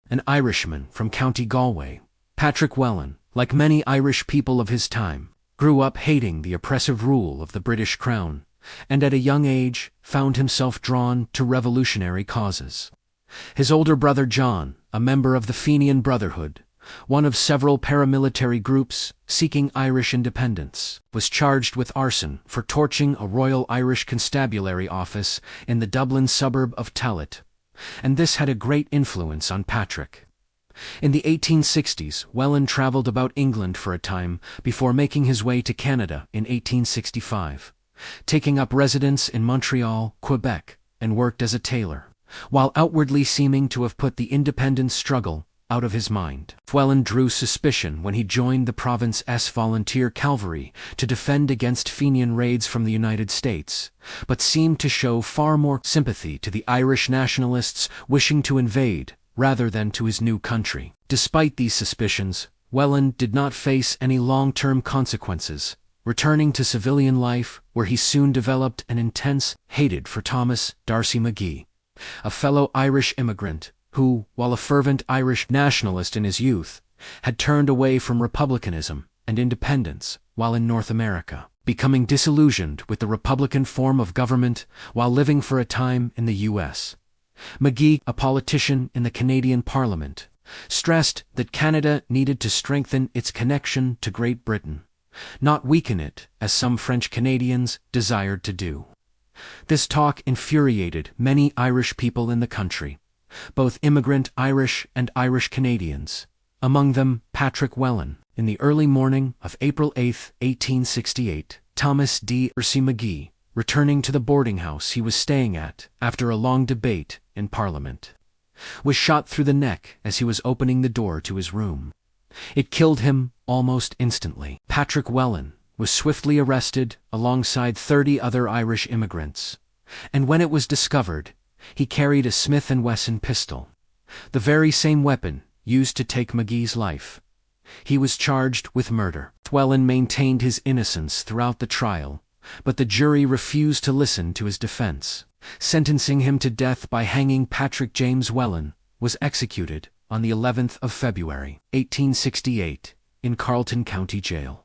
an Irishman from County Galway. Patrick Whelan, like many Irish people of his time, grew up hating the oppressive rule of the British Crown, and at a young age found himself drawn to revolutionary causes. His older brother John, a member of the Fenian Brotherhood, one of several paramilitary groups seeking Irish independence, was charged with arson for torching a Royal Irish Constabulary office in the Dublin suburb of Tallaght, and this had a great influence on Patrick. In the 1860s, Whelan travelled about England for a time before making his way to Canada in 1865, taking up residence in Montreal, Quebec, and worked as a tailor, while outwardly seeming to have put the independence struggle out of his mind. Whelan drew suspicion when he joined the province's volunteer cavalry to defend against Fenian raids from the United States, but seemed to show far more sympathy to the Irish nationalists wishing to invade rather than to his new country. Despite these suspicions, Whelan did not face any long-term consequences, returning to civilian life where he soon developed an intense hatred for Thomas D'Arcy McGee, a fellow Irish immigrant who, while a fervent Irish nationalist in his youth, had turned away from republicanism and independence while in North America, becoming disillusioned with the Republican form of government while living for a time in the U.S. McGee, a politician in the Canadian Parliament, stressed that Canada needed to strengthen its connection to Great Britain, not weaken it as some French Canadians desired to do. This talk infuriated many Irish people in the country, both immigrant Irish and Irish Canadians, among them Patrick Whelan. In the early morning of April 8, 1868, Thomas D'Arcy McGee, returning to the boarding house he was staying at after a long debate in Parliament, was shot through the neck as he was opening the door to his room. It killed him almost instantly. Patrick Whelan was swiftly arrested alongside 30 other Irish immigrants, and when it was discovered, he carried a Smith & Wesson pistol, the very same weapon used to take McGee's life. He was charged with murder. Whelan maintained his innocence throughout the trial, but the jury refused to listen to his defense. Sentencing him to death by hanging, Patrick James Whelan was executed on the 11th of February, 1868, in Carleton County Jail.